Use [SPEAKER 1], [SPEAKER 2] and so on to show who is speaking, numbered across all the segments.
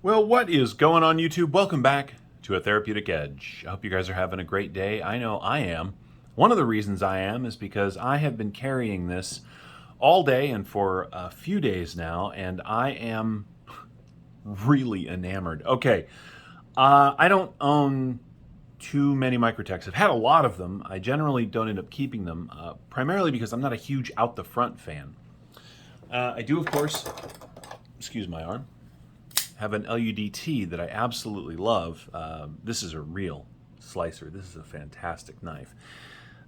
[SPEAKER 1] Well, what is going on, YouTube? Welcome back to A Therapeutic Edge. I hope you guys are having a great day. I know I am. One of the reasons I am is because I have been carrying this all day and for a few days now, and I am really enamored. Okay, I don't own too many Microtechs. I've had a lot of them. I generally don't end up keeping them, primarily because I'm not a huge out the front fan. I do, of course, excuse my arm, have an LUDT that I absolutely love. This is a real slicer. This is a fantastic knife.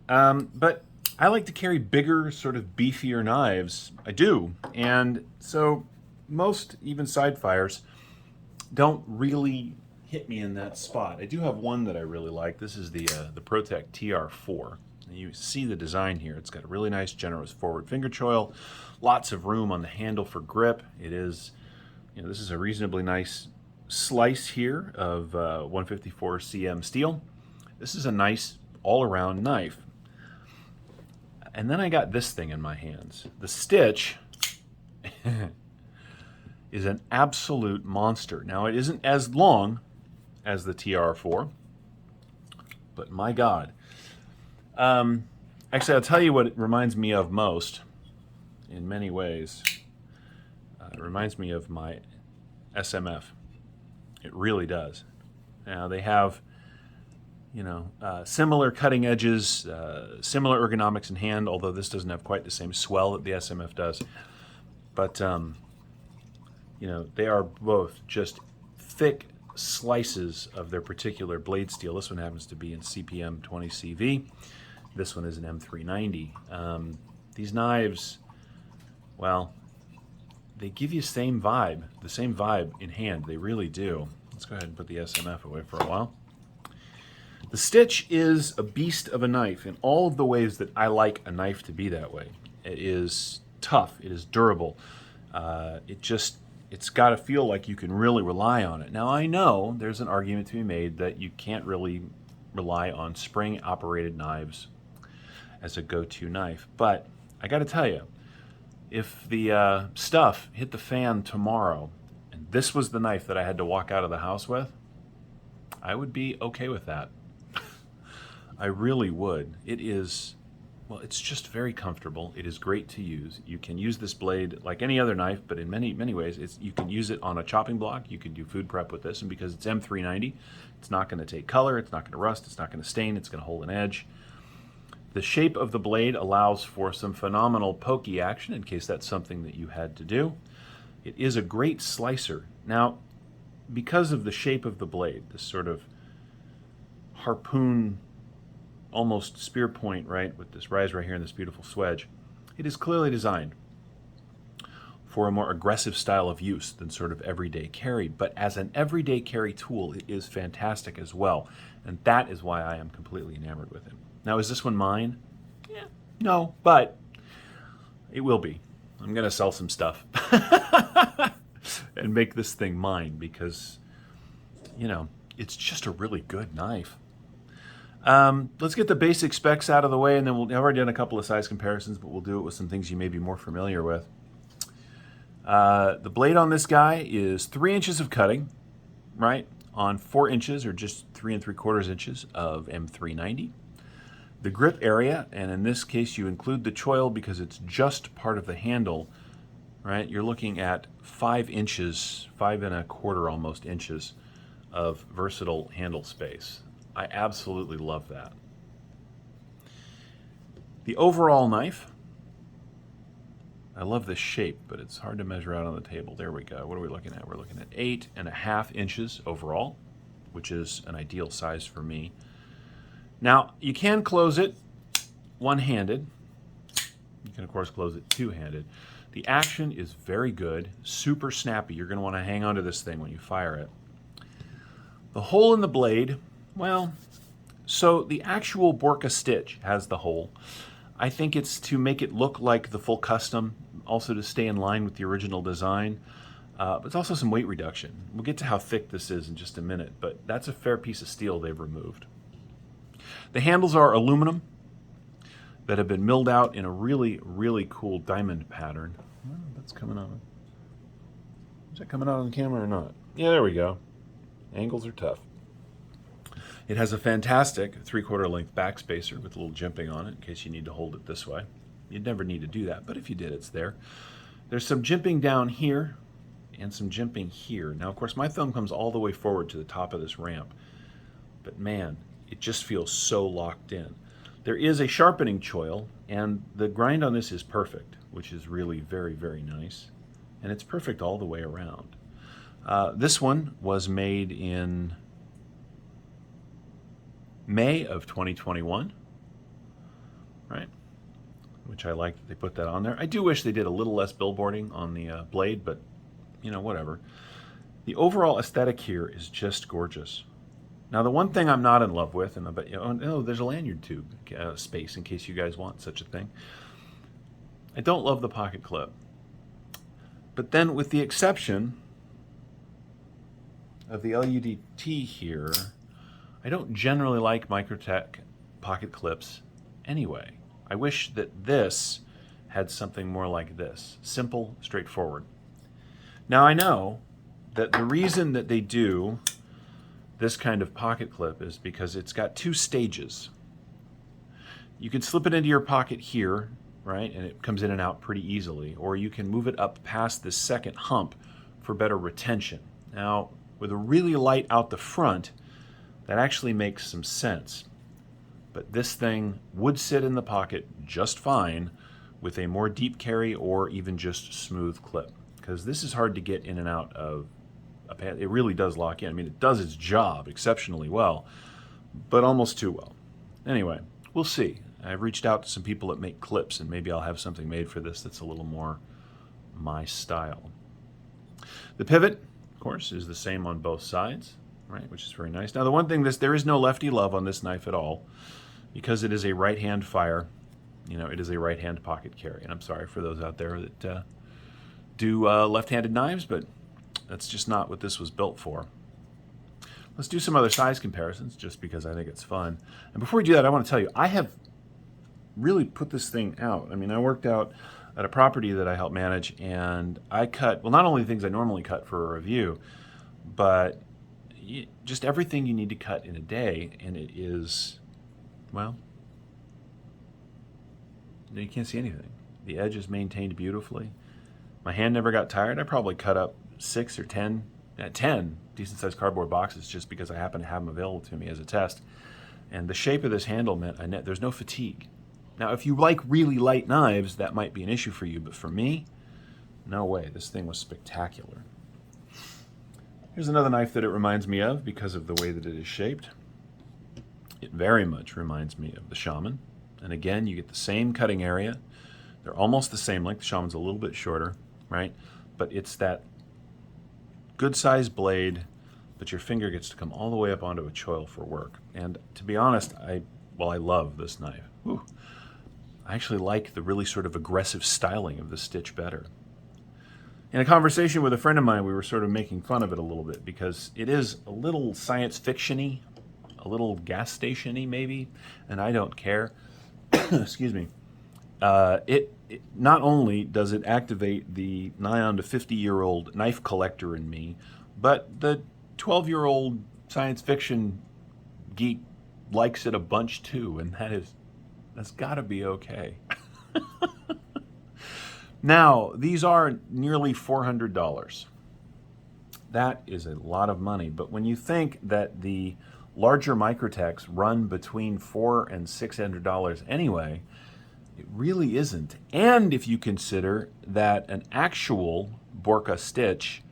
[SPEAKER 1] But I like to carry bigger, sort of beefier knives. I do. And so most, even side fires, don't really hit me in that spot. I do have one that I really like. This is the Microtech TR4. And you see the design here. It's got a really nice, generous forward finger choil, lots of room on the handle for grip. It is, this is a reasonably nice slice here of 154 cm steel. This is a nice all-around knife. And then I got this thing in my hands. The Stitch is an absolute monster. Now, it isn't as long as the TR4, but my God. Actually, I'll tell you what it reminds me of most in many ways. It reminds me of my SMF. It really does. Now, they have, similar cutting edges, similar ergonomics in hand, although this doesn't have quite the same swell that the SMF does. But, they are both just thick slices of their particular blade steel. This one happens to be in CPM 20CV. This one is an M390. These knives, well, they give you the same vibe in hand. They really do. Let's go ahead and put the SMF away for a while. The Stitch is a beast of a knife in all of the ways that I like a knife to be that way. It is tough. It is durable. It's got to feel like you can really rely on it. Now, I know there's an argument to be made that you can't really rely on spring-operated knives as a go-to knife, but I got to tell you, if the stuff hit the fan tomorrow and this was the knife that I had to walk out of the house with, I would be okay with that. I really would. It is, well, it's just very comfortable. It is great to use. You can use this blade like any other knife, but in many, many ways, you can use it on a chopping block. You can do food prep with this, and because it's M390, it's not going to take color, it's not going to rust, it's not going to stain, it's going to hold an edge. The shape of the blade allows for some phenomenal pokey action in case that's something that you had to do. It is a great slicer. Now, because of the shape of the blade, this sort of harpoon, almost spear point, right, with this rise right here and this beautiful swedge, it is clearly designed for a more aggressive style of use than sort of everyday carry. But as an everyday carry tool, it is fantastic as well. And that is why I am completely enamored with it. Now, is this one mine? Yeah, no, but it will be. I'm going to sell some stuff and make this thing mine because, it's just a really good knife. Let's get the basic specs out of the way, and then I've already done a couple of size comparisons, but we'll do it with some things you may be more familiar with. The blade on this guy is 3 inches of cutting, right, on 4 inches or just 3 3/4 inches of M390. The grip area, and in this case you include the choil because it's just part of the handle, right? You're looking at 5 inches, 5 1/4 almost inches of versatile handle space. I absolutely love that. The overall knife, I love this shape, but it's hard to measure out on the table. There we go. What are we looking at? We're looking at 8 1/2 inches overall, which is an ideal size for me. Now, you can close it one-handed. You can, of course, close it two-handed. The action is very good, super snappy. You're going to want to hang onto this thing when you fire it. The hole in the blade, well, so the actual Borka Stitch has the hole. I think it's to make it look like the full custom, also to stay in line with the original design. But it's also some weight reduction. We'll get to how thick this is in just a minute, but that's a fair piece of steel they've removed. The handles are aluminum that have been milled out in a really, really cool diamond pattern. Oh, that's coming on. that coming out on the camera or not? Yeah, there we go. Angles are tough. It has a fantastic 3/4 length backspacer with a little jimping on it in case you need to hold it this way. You'd never need to do that, but if you did, it's there. There's some jimping down here and some jimping here. Now, of course, my thumb comes all the way forward to the top of this ramp, but man, it just feels so locked in. There is a sharpening choil, and the grind on this is perfect, which is really very, very nice, and it's perfect all the way around. This one was made in May of 2021, right? Which I like that they put that on there. I do wish they did a little less billboarding on the blade, but you know, whatever. The overall aesthetic here is just gorgeous. Now, the one thing I'm not in love with, and I bet you, oh, there's a lanyard tube space in case you guys want such a thing. I don't love the pocket clip. But then, with the exception of the LUDT here, I don't generally like Microtech pocket clips anyway. I wish that this had something more like this. Simple, straightforward. Now I know that the reason that they do this kind of pocket clip is because it's got two stages. You can slip it into your pocket here, right, and it comes in and out pretty easily, or you can move it up past this second hump for better retention. Now, with a really light out the front, that actually makes some sense. But this thing would sit in the pocket just fine with a more deep carry or even just smooth clip, because this is hard to get in and out of a pant. It really does lock in. I mean, it does its job exceptionally well, but almost too well. Anyway, we'll see. I've reached out to some people that make clips, and maybe I'll have something made for this that's a little more my style. The pivot, of course, is the same on both sides, right, which is very nice. Now, the one thing, there is no lefty love on this knife at all, because it is a right-hand fire. You know, it is a right-hand pocket carry, and I'm sorry for those out there that do left-handed knives, but that's just not what this was built for. Let's do some other size comparisons, just because I think it's fun. And before we do that, I want to tell you, I have really put this thing out. I mean, I worked out at a property that I help manage, and I cut, well, not only things I normally cut for a review, but just everything you need to cut in a day, and it is, well, you can't see anything. The edge is maintained beautifully. My hand never got tired. I probably cut up 6 or 10 decent-sized cardboard boxes just because I happen to have them available to me as a test. And the shape of this handle meant there's no fatigue. Now, if you like really light knives, that might be an issue for you, but for me, no way. This thing was spectacular. Here's another knife that it reminds me of because of the way that it is shaped. It very much reminds me of the Shaman. And again, you get the same cutting area. They're almost the same length. The Shaman's a little bit shorter, right? But it's that good-sized blade, but your finger gets to come all the way up onto a choil for work. And to be honest, I love this knife. Whew. I actually like the really sort of aggressive styling of the Stitch better. In a conversation with a friend of mine, we were sort of making fun of it a little bit because it is a little science fiction-y, a little gas station-y maybe, and I don't care. Excuse me. It not only does it activate the nigh on to 50-year-old knife collector in me, but the 12-year-old science fiction geek likes it a bunch too, and that's got to be okay. Now, these are nearly $400. That is a lot of money, but when you think that the larger Microtechs run between $400 and $600 anyway, it really isn't. And if you consider that an actual Borka Stitch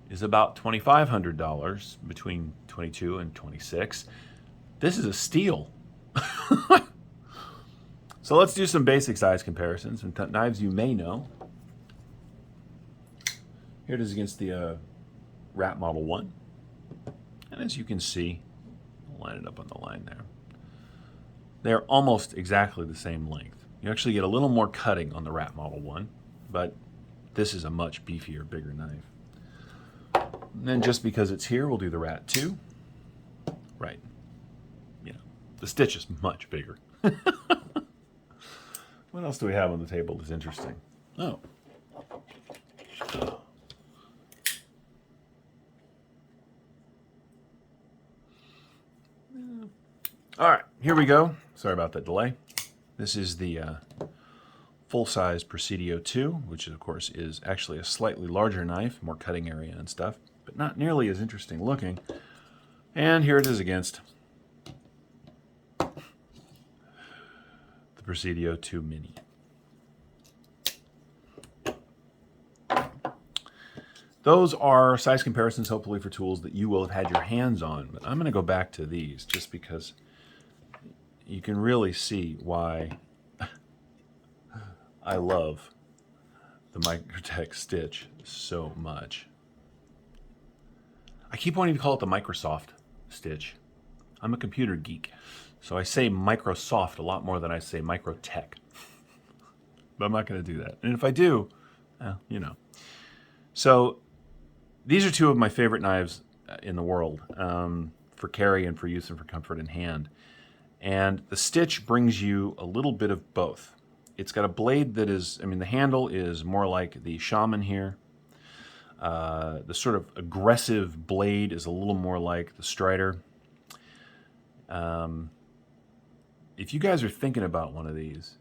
[SPEAKER 1] is about $2,500, between $22 and $26, this is a steal. So let's do some basic size comparisons and knives you may know. Here it is against the Rat Model 1. And as you can see, I'll line it up on the line there. They're almost exactly the same length. You actually get a little more cutting on the Rat Model 1, but this is a much beefier, bigger knife. And then just because it's here, we'll do the Rat 2. Right. You know, the Stitch is much bigger. What else do we have on the table that's interesting? Oh. All right, here we go. Sorry about that delay. This is the full-size Presidio 2, which of course is actually a slightly larger knife, more cutting area and stuff, but not nearly as interesting looking. And here it is against the Presidio 2 Mini. Those are size comparisons, hopefully, for tools that you will have had your hands on. But I'm going to go back to these just because you can really see why I love the Microtech Stitch so much. I keep wanting to call it the Microsoft Stitch. I'm a computer geek, so I say Microsoft a lot more than I say Microtech. But I'm not going to do that. And if I do, well, you know. So these are two of my favorite knives in the world for carry and for use and for comfort in hand. And the Stitch brings you a little bit of both. It's got a blade that is, I mean, the handle is more like the Shaman here. The sort of aggressive blade is a little more like the Strider. If you guys are thinking about one of these,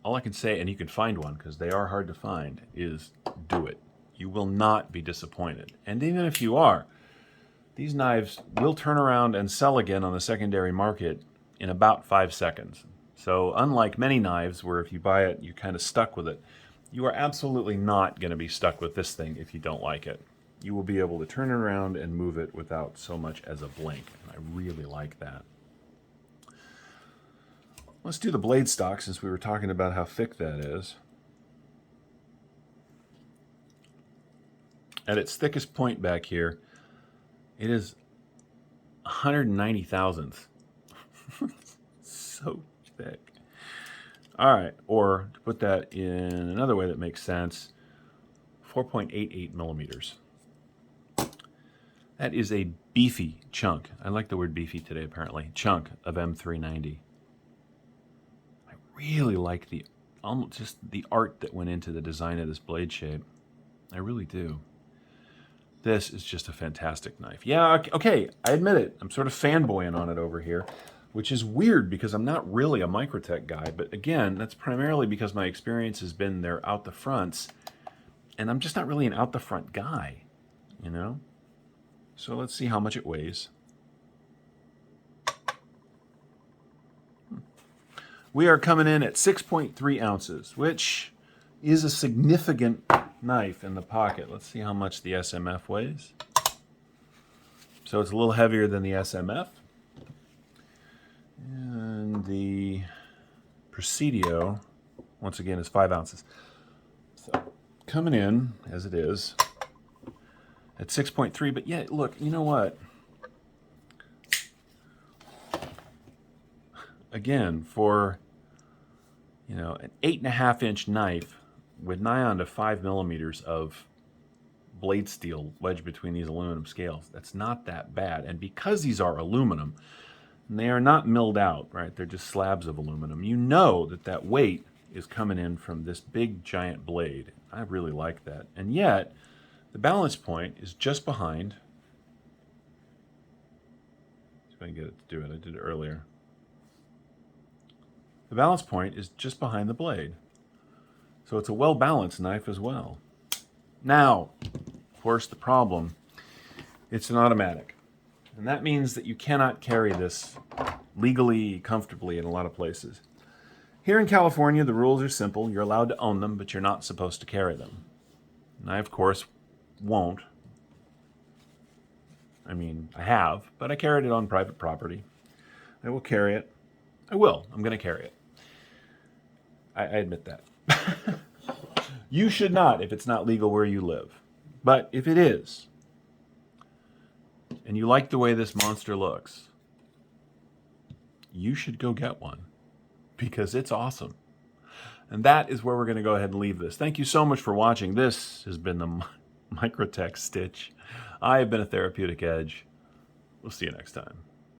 [SPEAKER 1] all I can say, and you can find one because they are hard to find, is do it. You will not be disappointed. And even if you are, these knives will turn around and sell again on the secondary market in about 5 seconds. So unlike many knives where if you buy it, you're kind of stuck with it, you are absolutely not going to be stuck with this thing if you don't like it. You will be able to turn it around and move it without so much as a blink. And I really like that. Let's do the blade stock since we were talking about how thick that is. At its thickest point back here, it is 190 thousandths. So thick. All right, or to put that in another way that makes sense, 4.88 millimeters. That is a beefy chunk. I like the word beefy today, apparently. Chunk of M390. I really like the almost just the art that went into the design of this blade shape. I really do. This is just a fantastic knife. Yeah, okay, I admit it. I'm sort of fanboying on it over here, which is weird because I'm not really a Microtech guy. But again, that's primarily because my experience has been their out the fronts, and I'm just not really an out the front guy, you know? So let's see how much it weighs. We are coming in at 6.3 ounces, which is a significant knife in the pocket. Let's see how much the SMF weighs. So it's a little heavier than the SMF. And the Presidio, once again, is 5 ounces. So coming in, as it is, at 6.3. But yeah, look, you know what? Again, for, you know, an 8.5-inch knife with nigh on to 5 millimeters of blade steel wedged between these aluminum scales, that's not that bad. And because these are aluminum, and they are not milled out, right? They're just slabs of aluminum. You know that that weight is coming in from this big giant blade. I really like that. And yet, the balance point is just behind. See if I can get it to do it. I did it earlier. The balance point is just behind the blade. So it's a well-balanced knife as well. Now, of course, the problem, it's an automatic. And that means that you cannot carry this legally, comfortably in a lot of places. Here in California, the rules are simple. You're allowed to own them, but you're not supposed to carry them. And I, of course, won't. I mean, I have, but I carried it on private property. I will carry it. I will. I'm going to carry it. I admit that. You should not if it's not legal where you live. But if it is, and you like the way this monster looks, you should go get one because it's awesome. And that is where we're going to go ahead and leave this. Thank you so much for watching. This has been the Microtech Stitch. I have been a Therapeutic Edge. We'll see you next time.